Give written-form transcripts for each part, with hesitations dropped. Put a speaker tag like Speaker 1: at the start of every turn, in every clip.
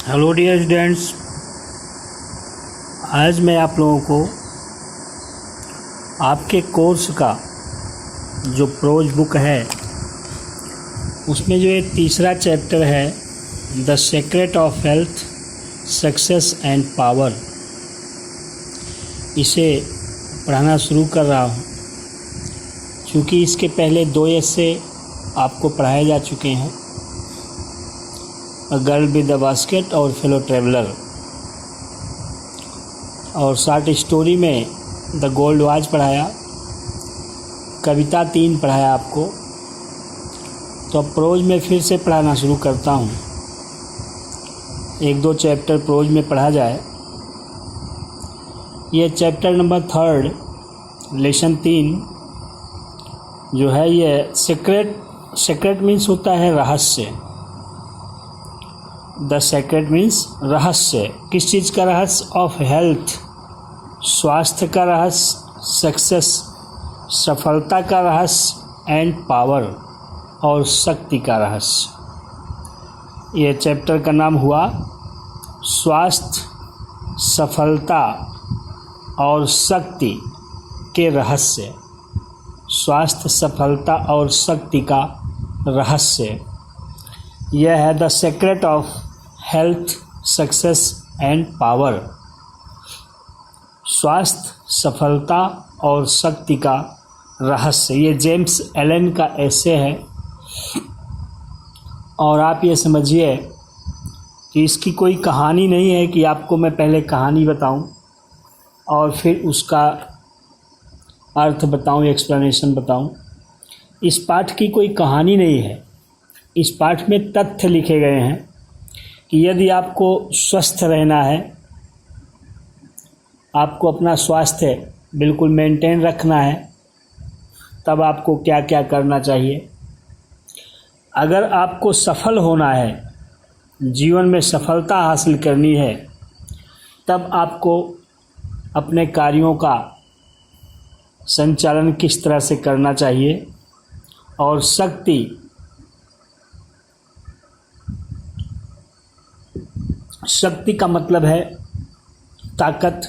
Speaker 1: Hello dear students, आज मैं आप लोगों को आपके कोर्स का जो प्रोज बुक है उसमें जो ये तीसरा चैप्टर है the secret of health success and power, इसे पढ़ाना शुरू कर रहा हूँ। क्योंकि इसके पहले 2 एस्से आपको पढ़ाए जा चुके हैं, a girl with the basket और फेलो ट्रेवलर, और शॉर्ट स्टोरी में द गोल्ड वॉच पढ़ाया, कविता 3 पढ़ाया आपको। तो अब प्रोज में फिर से पढ़ाना शुरू करता हूँ। 1-2 चैप्टर प्रोज में पढ़ा जाए। ये चैप्टर नंबर 3 लेसन 3 जो है, ये सीक्रेट मीन्स होता है रहस्य। द सीक्रेट मीन्स रहस्य। किस चीज़ का रहस्य? ऑफ हेल्थ, स्वास्थ्य का रहस्य, सक्सेस सफलता का रहस्य, एंड पावर और शक्ति का रहस्य। ये चैप्टर का नाम हुआ स्वास्थ्य, सफलता और शक्ति के रहस्य। स्वास्थ्य, सफलता और शक्ति का रहस्य, यह है the secret of health success and power. स्वास्थ्य, सफलता और शक्ति का रहस्य, ये जेम्स एलन का एसे है। और आप ये समझिए कि इसकी कोई कहानी नहीं है कि आपको मैं पहले कहानी बताऊं और फिर उसका अर्थ बताऊं, एक्सप्लेनेशन बताऊं। इस पाठ की कोई कहानी नहीं है। इस पाठ में तथ्य लिखे गए हैं कि यदि आपको स्वस्थ रहना है, आपको अपना स्वास्थ्य बिल्कुल मेंटेन रखना है, तब आपको क्या क्या करना चाहिए। अगर आपको सफल होना है, जीवन में सफलता हासिल करनी है, तब आपको अपने कार्यों का संचालन किस तरह से करना चाहिए। और शक्ति का मतलब है ताकत,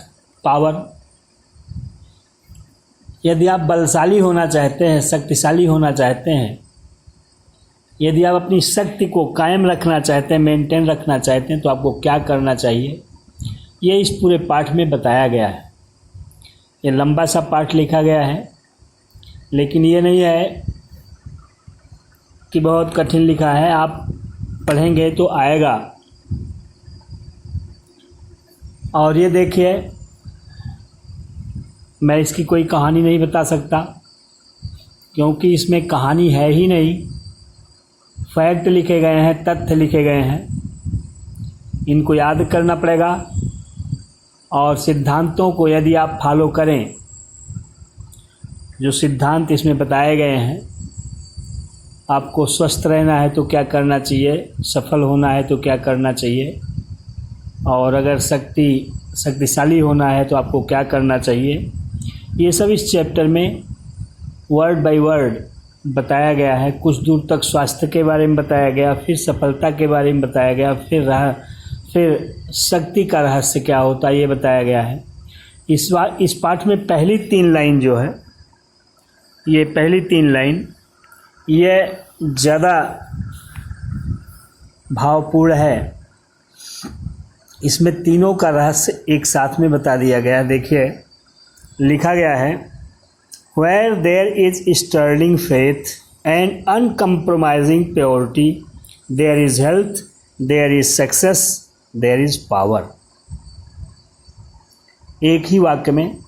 Speaker 1: पावर। यदि आप बलशाली होना चाहते हैं, शक्तिशाली होना चाहते हैं, यदि आप अपनी शक्ति को कायम रखना चाहते हैं, मेंटेन रखना चाहते हैं, तो आपको क्या करना चाहिए, ये इस पूरे पाठ में बताया गया है। ये लंबा सा पाठ लिखा गया है, लेकिन ये नहीं है कि बहुत कठिन लिखा है। आप पढ़ेंगे तो आएगा। और ये देखिए, मैं इसकी कोई कहानी नहीं बता सकता, क्योंकि इसमें कहानी है ही नहीं। फैक्ट लिखे गए हैं, तथ्य लिखे गए हैं, इनको याद करना पड़ेगा। और सिद्धांतों को यदि आप फॉलो करें, जो सिद्धांत इसमें बताए गए हैं, आपको स्वस्थ रहना है तो क्या करना चाहिए, सफल होना है तो क्या करना चाहिए, और अगर शक्तिशाली होना है तो आपको क्या करना चाहिए, ये सब इस चैप्टर में वर्ड बाय वर्ड बताया गया है। कुछ दूर तक स्वास्थ्य के बारे में बताया गया, फिर सफलता के बारे में बताया गया, फिर शक्ति का रहस्य क्या होता है ये बताया गया है। इस पाठ में पहली 3 लाइन जो है, ये पहली 3 लाइन ये ज़्यादा भावपूर्ण है। इसमें तीनों का रहस्य एक साथ में बता दिया गया है। देखिए, लिखा गया है, where there is sterling faith and uncompromising purity, there is health, there is success, there is power. एक ही वाक्य में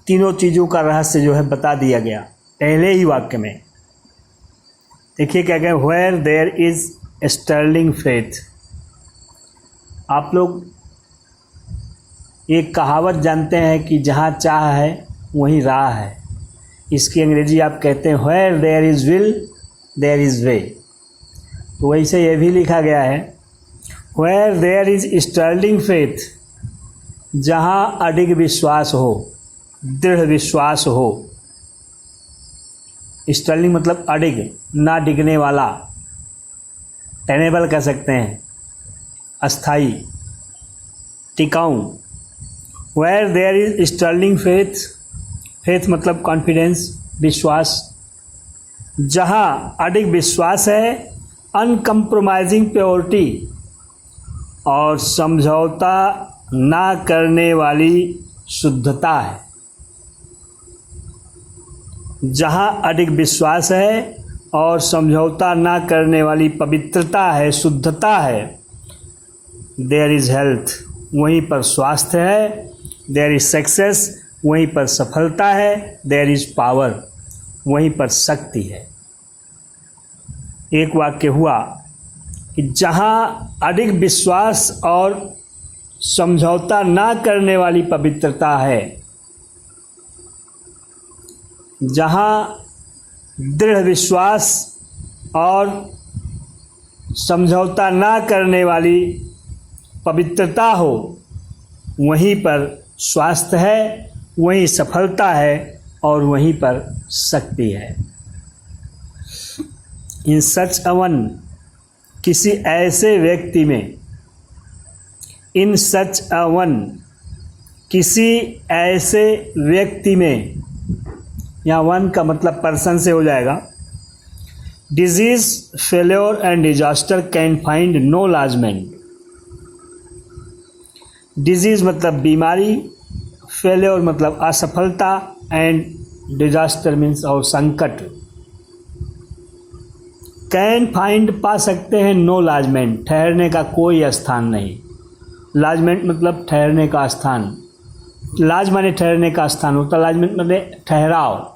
Speaker 1: तीनों चीज़ों का रहस्य जो है बता दिया गया, पहले ही वाक्य में। देखिए क्या कहें, where there is sterling faith. आप लोग एक कहावत जानते हैं कि जहाँ चाह है वहीं राह है। इसकी अंग्रेजी आप कहते हैं where there is will there is way. तो वैसे ये भी लिखा गया है, where there is sterling faith, जहाँ अडिग विश्वास हो, दृढ़ विश्वास हो। स्टर्लिंग मतलब अडिग, ना डिगने वाला। टेनेबल कह सकते हैं, अस्थाई, टिकाऊ। Where there is sterling faith, faith मतलब कॉन्फिडेंस, विश्वास, जहाँ अडिग विश्वास है, अनकम्प्रोमाइजिंग प्योरिटी और समझौता ना करने वाली शुद्धता है। जहाँ अडिग विश्वास है और समझौता ना करने वाली पवित्रता है, शुद्धता है, देयर इज़ हेल्थ, वहीं पर स्वास्थ्य है, देयर इज़ सक्सेस, वहीं पर सफलता है, देयर इज़ पावर, वहीं पर शक्ति है। एक वाक्य हुआ कि जहाँ अडिग विश्वास और समझौता ना करने वाली पवित्रता है, जहाँ दृढ़ विश्वास और समझौता ना करने वाली पवित्रता हो, वहीं पर स्वास्थ्य है, वहीं सफलता है और वहीं पर शक्ति है। इन सच अवन, किसी ऐसे व्यक्ति में, इन सच अवन, किसी ऐसे व्यक्ति में, यहाँ वन का मतलब पर्सन से हो जाएगा। Disease, failure and disaster can find no lodgement. Disease मतलब बीमारी, फेल्योर मतलब असफलता, एंड डिजास्टर मीन्स और संकट। कैन फाइंड पा सकते हैं, नो लॉजमेंट ठहरने का कोई स्थान नहीं। लॉजमेंट मतलब ठहरने का स्थान, लॉज माने ठहरने का स्थान होता, लॉजमेंट माने ठहराव।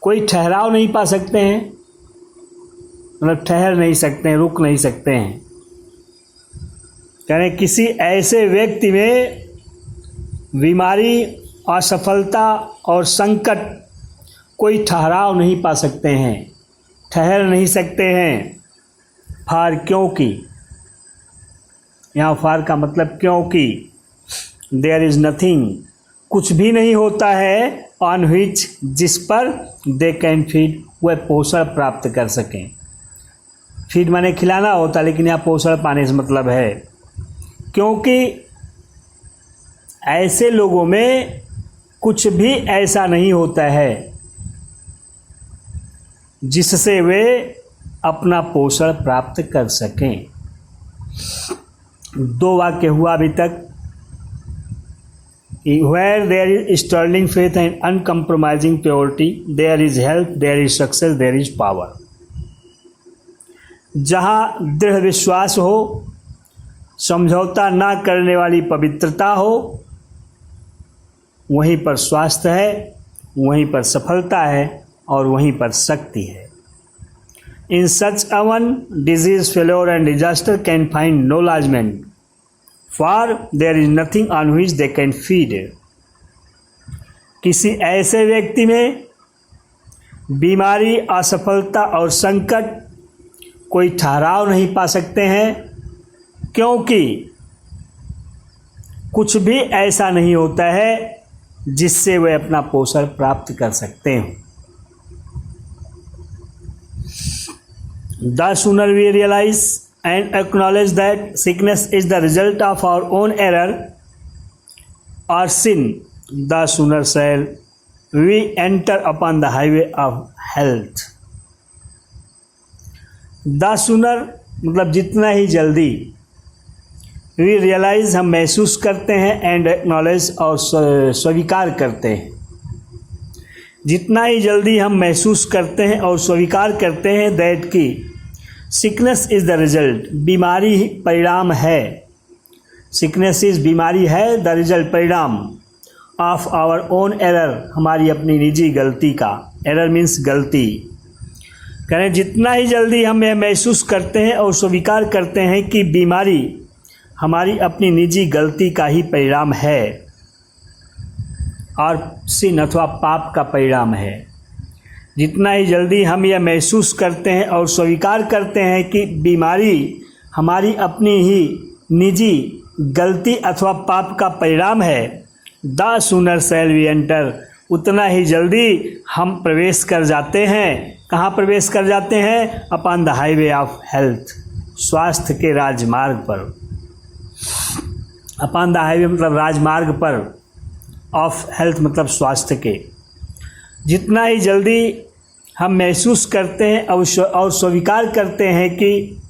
Speaker 1: कोई ठहराव नहीं पा सकते हैं, मतलब ठहर नहीं सकते हैं, रुक नहीं सकते हैं। यानी किसी ऐसे व्यक्ति में बीमारी, असफलता और संकट कोई ठहराव नहीं पा सकते हैं, ठहर नहीं सकते हैं। फार क्योंकि, यहाँ फार का मतलब क्योंकि, देयर इज़ नथिंग, कुछ भी नहीं होता है, ऑन विच, जिस पर दे कैन फीड, वह पोषण प्राप्त कर सकें। फीड माने खिलाना होता, लेकिन यहाँ पोषण पाने से मतलब है, क्योंकि ऐसे लोगों में कुछ भी ऐसा नहीं होता है जिससे वे अपना पोषण प्राप्त कर सकें। दो वाक्य हुआ अभी तक। Where there is sterling faith and uncompromising purity, there is health, there is success, there is power. जहाँ दृढ़ विश्वास हो, समझौता ना करने वाली पवित्रता हो, वहीं पर स्वास्थ्य है, वहीं पर सफलता है और वहीं पर शक्ति है। In such a one, disease, failure and disaster can find no lodgment, for there is nothing on which they can feed. किसी ऐसे व्यक्ति में बीमारी, असफलता और संकट कोई ठहराव नहीं पा सकते हैं, क्योंकि कुछ भी ऐसा नहीं होता है जिससे वे अपना पोषण प्राप्त कर सकते हैं। The sooner we realize and acknowledge that sickness is the result of our own error or sin, the sooner shall we enter upon the highway of health. The sooner मतलब जितना ही जल्दी, we realize हम महसूस करते हैं, and acknowledge और स्वीकार करते हैं। जितना ही जल्दी हम महसूस करते हैं और स्वीकार करते हैं दैट की सिकनेस इज़ द रिजल्ट, बीमारी ही परिणाम है। सिकनेस इज़ बीमारी है, द रिजल्ट परिणाम ऑफ आवर ओन एरर, हमारी अपनी निजी गलती का। एरर मीन्स गलती। कहें जितना ही जल्दी हम यह महसूस करते हैं और स्वीकार करते हैं कि बीमारी हमारी अपनी निजी गलती का ही परिणाम है और सिन अथवा पाप का परिणाम है, जितना ही जल्दी हम यह महसूस करते हैं और स्वीकार करते हैं कि बीमारी हमारी अपनी ही निजी गलती अथवा पाप का परिणाम है, the sooner shall we enter, उतना ही जल्दी हम प्रवेश कर जाते हैं। कहाँ प्रवेश कर जाते हैं? Upon the highway of health, स्वास्थ्य के राजमार्ग पर। अपॉन द हाईवे मतलब राजमार्ग पर, ऑफ हेल्थ मतलब स्वास्थ्य के। जितना ही जल्दी हम महसूस करते हैं और स्वीकार करते हैं कि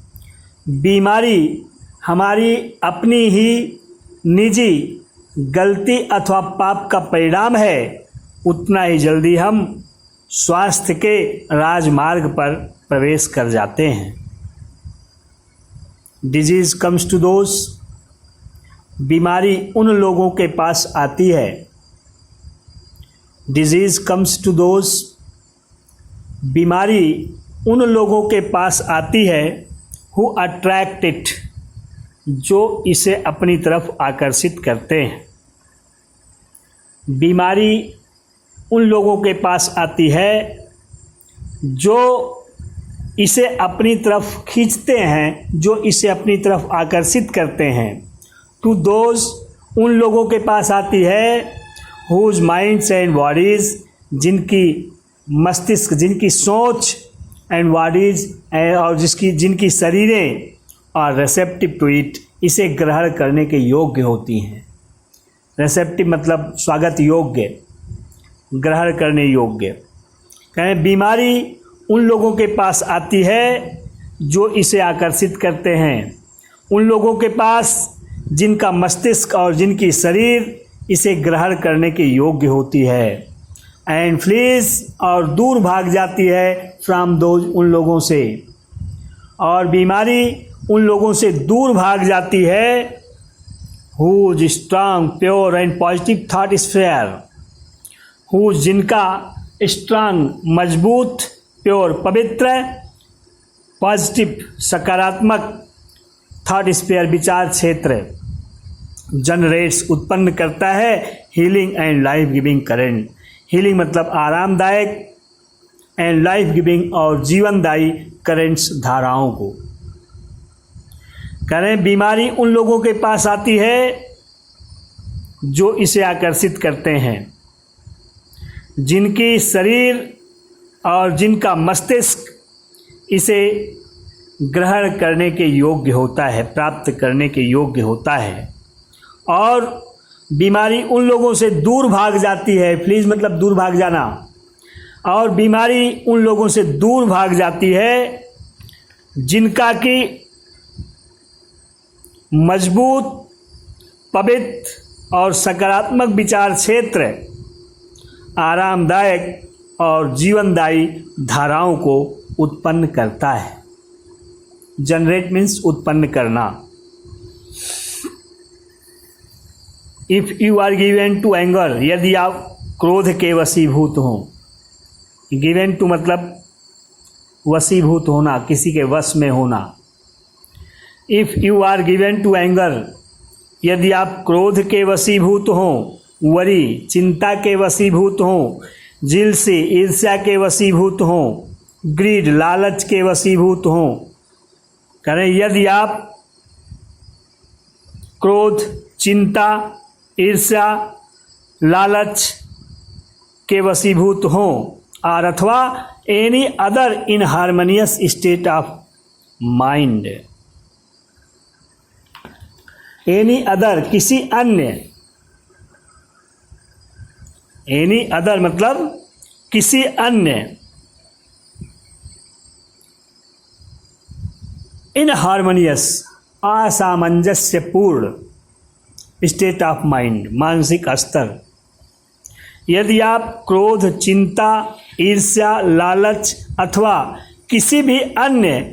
Speaker 1: बीमारी हमारी अपनी ही निजी गलती अथवा पाप का परिणाम है, उतना ही जल्दी हम स्वास्थ्य के राजमार्ग पर प्रवेश कर जाते हैं। डिजीज कम्स टू दोज, बीमारी उन लोगों के पास आती है। डिजीज कम्स टू दोज, बीमारी उन लोगों के पास आती है हु अट्रैक्ट इट, जो इसे अपनी तरफ आकर्षित करते हैं। बीमारी उन लोगों के पास आती है जो इसे अपनी तरफ खींचते हैं, जो इसे अपनी तरफ आकर्षित करते हैं। टू दोज, उन लोगों के पास आती है हुज माइंड्स एंड बॉडीज़, जिनकी मस्तिष्क, जिनकी सोच एंड बॉडीज़ और जिनकी शरीरें और रिसेप्टिव टू इट, इसे ग्रहण करने के योग्य होती हैं। रिसेप्टिव मतलब स्वागत योग्य, ग्रहण करने योग्य। कहें बीमारी उन लोगों के पास आती है जो इसे आकर्षित करते हैं, उन लोगों के पास जिनका मस्तिष्क और जिनकी शरीर इसे ग्रहण करने के योग्य होती है। एंड फ्लीज, और दूर भाग जाती है फ्रॉम दोज, उन लोगों से। और बीमारी उन लोगों से दूर भाग जाती है whose strong pure and positive thought sphere, whose जिनका स्ट्रांग मजबूत, प्योर पवित्र, पॉजिटिव सकारात्मक, थॉट स्फीयर विचार क्षेत्र जनरेट्स उत्पन्न करता है healing and life giving current. Healing मतलब आरामदायक, एंड लाइफ गिविंग और जीवनदायी करंट्स, धाराओं को। करें बीमारी उन लोगों के पास आती है जो इसे आकर्षित करते हैं, जिनकी शरीर और जिनका मस्तिष्क इसे ग्रहण करने के योग्य होता है, प्राप्त करने के योग्य होता है। और बीमारी उन लोगों से दूर भाग जाती है, प्लीज मतलब दूर भाग जाना। और बीमारी उन लोगों से दूर भाग जाती है जिनका कि मजबूत, पवित्र और सकारात्मक विचार क्षेत्र आरामदायक और जीवनदायी धाराओं को उत्पन्न करता है। जनरेट मीन्स उत्पन्न करना। If you are given to anger, यदि आप क्रोध के वशीभूत हों। गिवन टू मतलब वशीभूत होना, किसी के वश में होना। If you are given to anger, यदि आप क्रोध के वशीभूत हों, वरी चिंता के वशीभूत हों, जिलसी ईर्ष्या के वशीभूत हों, ग्रीड लालच के वशीभूत हों। करें यदि आप क्रोध, चिंता, ईर्ष्या, लालच के वशीभूत हों, और अथवा any other inharmonious state of mind. Any other किसी अन्य, एनी अदर मतलब किसी अन्य इनहार्मोनियस असामंजस्यपूर्ण स्टेट ऑफ माइंड, मानसिक स्तर। यदि आप क्रोध, चिंता, ईर्ष्या, लालच अथवा किसी भी अन्य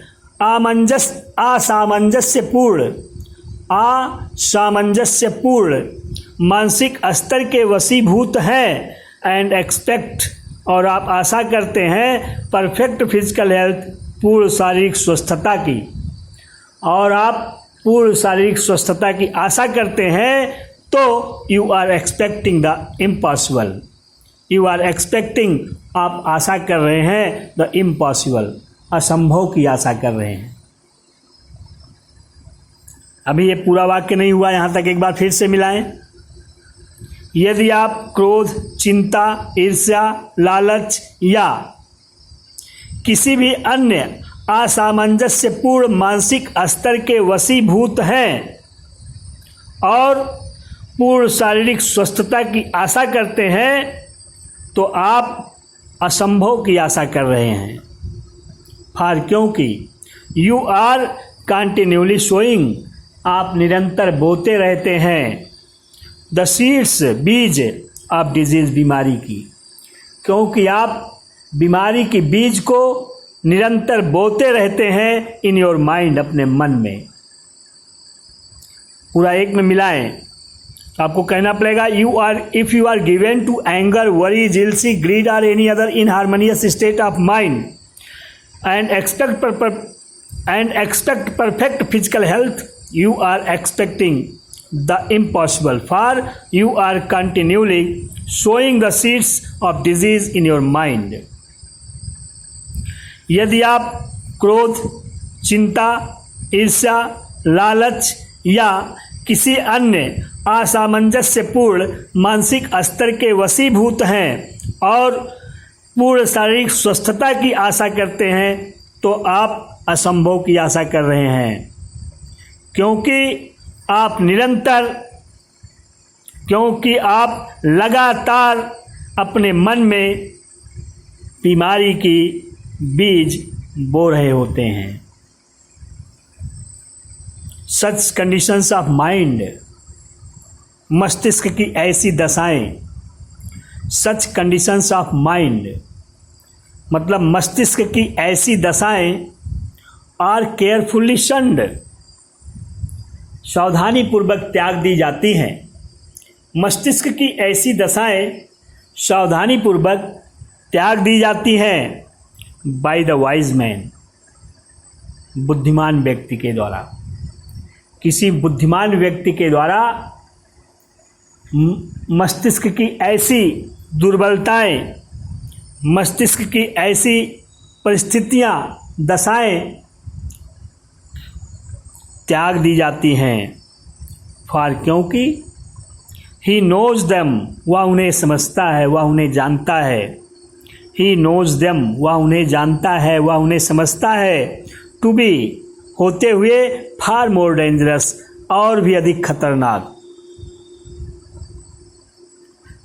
Speaker 1: असामंजस्यपूर्ण मानसिक स्तर के वशीभूत हैं, एंड एक्सपेक्ट और आप आशा करते हैं परफेक्ट फिजिकल हेल्थ, पूर्ण शारीरिक स्वस्थता की, और आप पूर्ण शारीरिक स्वस्थता की आशा करते हैं, तो you are expecting the impossible. You are expecting, आप आशा कर रहे हैं द इम्पॉसिबल, असंभव की आशा कर रहे हैं। अभी ये पूरा वाक्य नहीं हुआ, यहाँ तक एक बार फिर से मिलाएं। यदि आप क्रोध, चिंता, ईर्ष्या, लालच या किसी भी अन्य असामंजस्यपूर्ण मानसिक स्तर के वशीभूत हैं और पूर्ण शारीरिक स्वस्थता की आशा करते हैं तो आप असंभव की आशा कर रहे हैं। क्योंकि यू आर कंटिन्यूली सोइंग, आप निरंतर बोते रहते हैं द सीड्स, बीज ऑफ डिजीज, बीमारी की, क्योंकि आप बीमारी की बीज को निरंतर बोते रहते हैं इन योर माइंड, अपने मन में। पूरा एक में मिलाएं तो आपको कहना पड़ेगा you are, if you are given to anger, worry, jealousy, greed और any other inharmonious state of mind and expect perfect physical health, you are expecting the impossible, for you are continually sowing the seeds of disease in your mind. यदि आप क्रोध, चिंता, ईर्ष्या, लालच या किसी अन्य असामंजस्यपूर्ण मानसिक स्तर के वशीभूत हैं और पूर्ण शारीरिक स्वस्थता की आशा करते हैं तो आप असंभव की आशा कर रहे हैं, क्योंकि आप लगातार अपने मन में बीमारी की बीज बो रहे होते हैं। सच कंडीशंस ऑफ माइंड, मस्तिष्क की ऐसी दशाएं, सच कंडीशंस ऑफ माइंड मतलब मस्तिष्क की ऐसी दशाएं आर केयरफुली शन्ड, सावधानी पूर्वक त्याग दी जाती हैं। मस्तिष्क की ऐसी दशाएं सावधानी पूर्वक त्याग दी जाती हैं बाय द वाइज मैन, बुद्धिमान व्यक्ति के द्वारा। किसी बुद्धिमान व्यक्ति के द्वारा मस्तिष्क की ऐसी दुर्बलताएं, मस्तिष्क की ऐसी परिस्थितियां, दशाएं त्याग दी जाती हैं। क्योंकि ही नोज देम, वह उन्हें समझता है, वह उन्हें जानता है। ही नोज देम, वह उन्हें जानता है, वह उन्हें समझता है। टू बी, होते हुए फार मोर डेंजरस, और भी अधिक खतरनाक,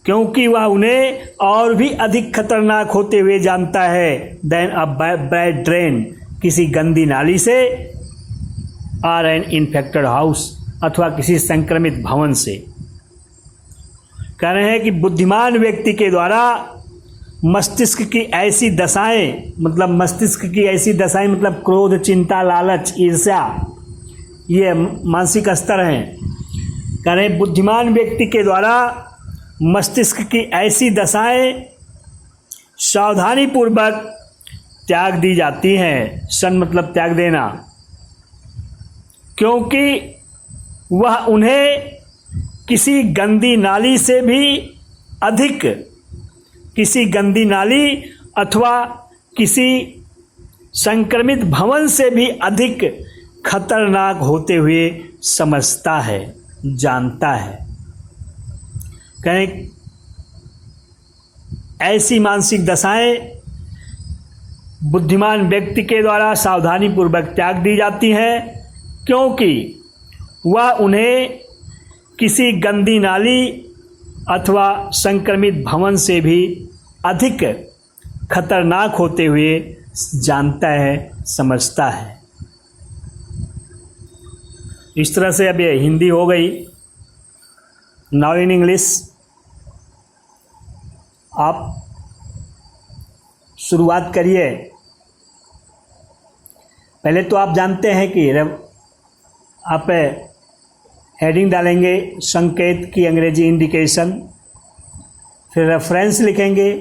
Speaker 1: क्योंकि वह उन्हें और भी अधिक खतरनाक होते हुए जानता है देन अ बैड ड्रेन, किसी गंदी नाली से, और एन इन्फेक्टेड हाउस, अथवा किसी संक्रमित भवन से। कह रहे हैं कि बुद्धिमान व्यक्ति के द्वारा मस्तिष्क की ऐसी दशाएं मतलब क्रोध, चिंता, लालच, ईर्ष्या, ये मानसिक स्तर हैं। कह रहे हैं बुद्धिमान व्यक्ति के द्वारा मस्तिष्क की ऐसी दशाएं सावधानी पूर्वक त्याग दी जाती हैं। सन मतलब त्याग देना, क्योंकि वह उन्हें किसी गंदी नाली से भी अधिक, किसी गंदी नाली अथवा किसी संक्रमित भवन से भी अधिक खतरनाक होते हुए समझता है, जानता है। कहें ऐसी मानसिक दशाएं बुद्धिमान व्यक्ति के द्वारा सावधानी पूर्वक त्याग दी जाती हैं, क्योंकि वह उन्हें किसी गंदी नाली अथवा संक्रमित भवन से भी अधिक खतरनाक होते हुए जानता है, समझता है। इस तरह से अब ये हिंदी हो गई। नाउ इन इंग्लिश आप शुरुआत करिए। पहले तो आप जानते हैं कि आप हेडिंग डालेंगे संकेत की अंग्रेजी इंडिकेशन, फिर रेफरेंस लिखेंगे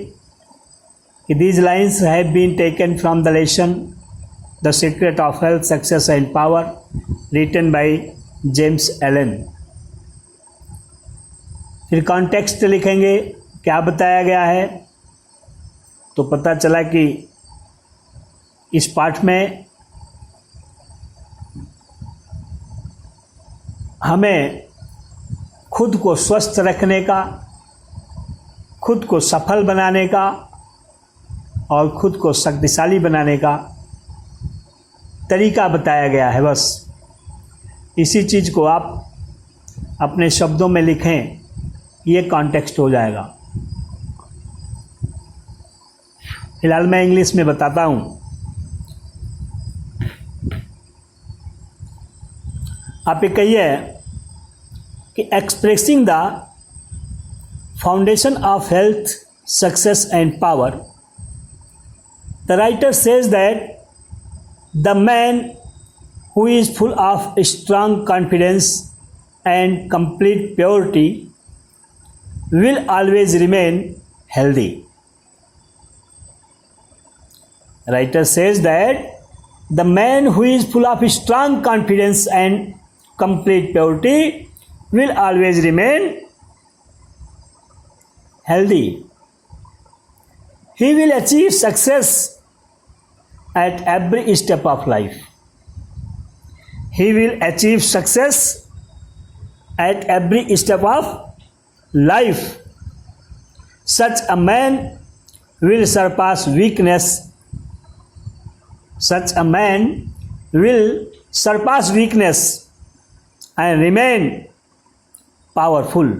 Speaker 1: कि these lines have been taken from the lesson the secret of health, success and power, written by James Allen. फिर कॉन्टेक्स्ट लिखेंगे, क्या बताया गया है। तो पता चला कि इस पाठ में हमें खुद को स्वस्थ रखने का, खुद को सफल बनाने का और खुद को शक्तिशाली बनाने का तरीका बताया गया है। बस इसी चीज़ को आप अपने शब्दों में लिखें, ये कॉन्टेक्स्ट हो जाएगा। फिलहाल मैं इंग्लिश में बताता हूँ। आप ये कहिए कि expressing the foundation of health, success and power, the writer says that the man who is full of strong confidence and complete purity will always remain healthy. Writer says that the man who is full of strong confidence and complete purity will always remain healthy. He will achieve success at every step of life. He will achieve success at every step of life. Such a man will surpass weakness. Such a man will surpass weakness and remain powerful.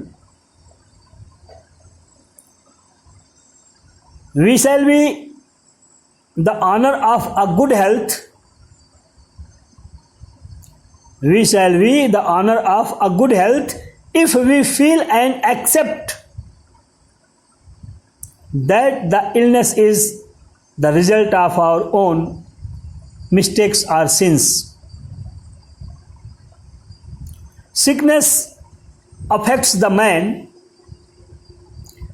Speaker 1: We shall be the honor of a good health. We shall be the honor of a good health if we feel and accept that the illness is the result of our own mistakes or sins. Sickness affects the man.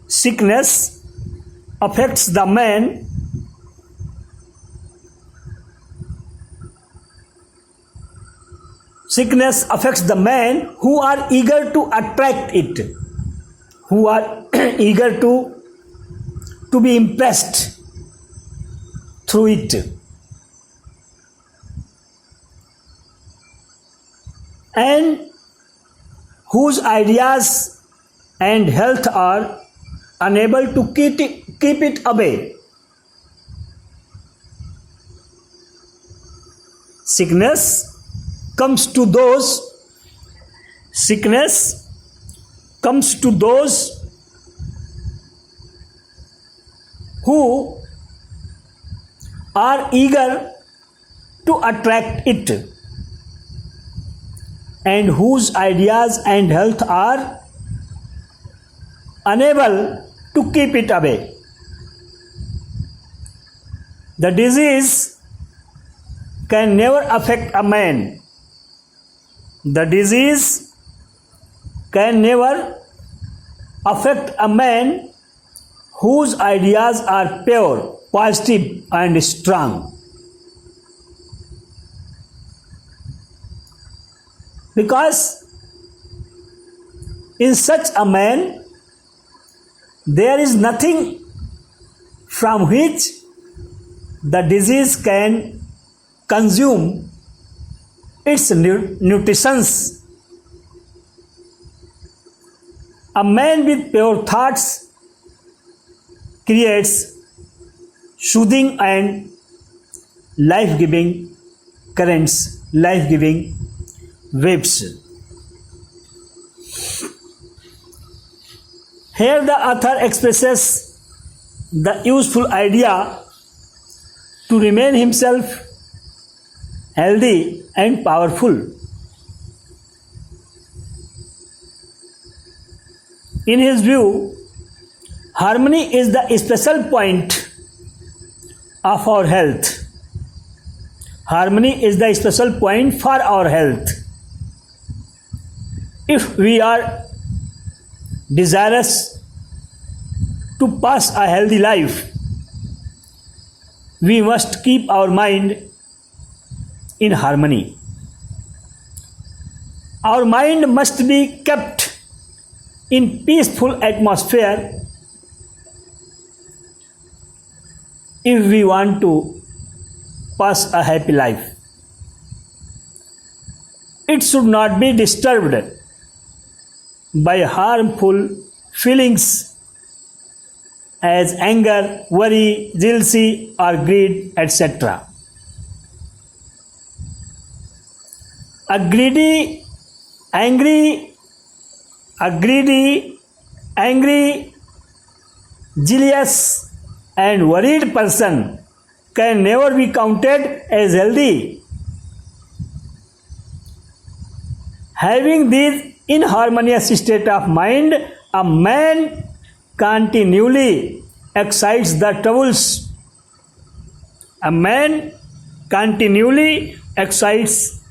Speaker 1: Sickness affects the man Sickness affects the men who are eager to attract it, who are eager to be impressed through it. And whose ideas and health are unable to keep it away. Sickness comes to those who are eager to attract it and whose ideas and health are unable to keep it away. The disease can never affect a man. The disease can never affect a man whose ideas are pure, positive, and strong. Because in such a man, there is nothing from which the disease can consume its nutritions. A man with pure thoughts creates soothing and life-giving currents, life-giving waves. Here the author expresses the useful idea to remain himself healthy and powerful. In his view, harmony is the special point of our health. Harmony is the special point for our health. If we are desirous to pass a healthy life, we must keep our mind in harmony. Our mind must be kept in peaceful atmosphere if we want to pass a happy life. It should not be disturbed by harmful feelings as anger, worry, jealousy, or greed, etc. A greedy, angry, jealous, and worried person can never be counted as healthy. Having this inharmonious state of mind, a man continually excites the troubles. A man continually excites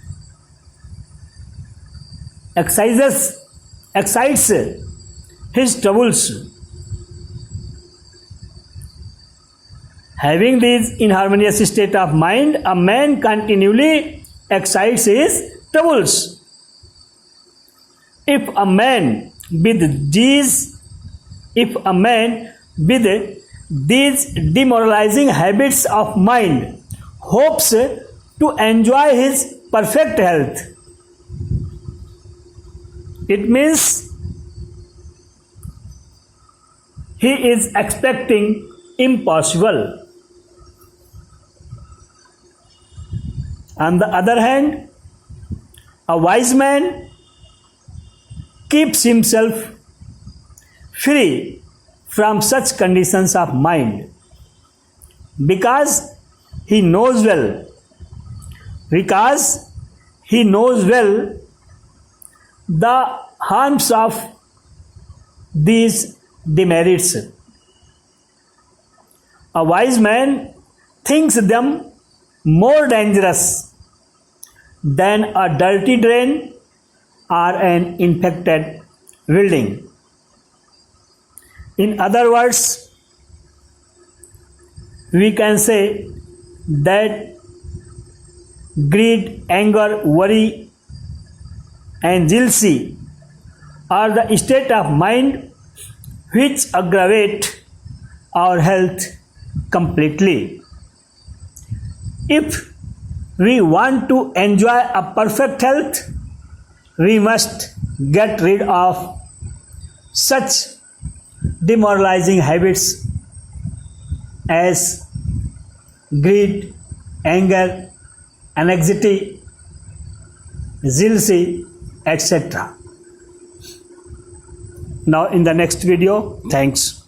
Speaker 1: his troubles. Having this inharmonious state of mind, a man continually excites his troubles. If a man with these demoralizing habits of mind hopes to enjoy his perfect health, it means he is expecting impossible. On the other hand, a wise man keeps himself free from such conditions of mind because he knows well the harms of these demerits. A wise man thinks them more dangerous than a dirty drain or an infected building. In other words, we can say that greed, anger, worry, and jealousy are the state of mind which aggravate our health completely. If we want to enjoy a perfect health, we must get rid of such demoralizing habits as greed, anger, anxiety, jealousy, etc. Now in the next video, thanks.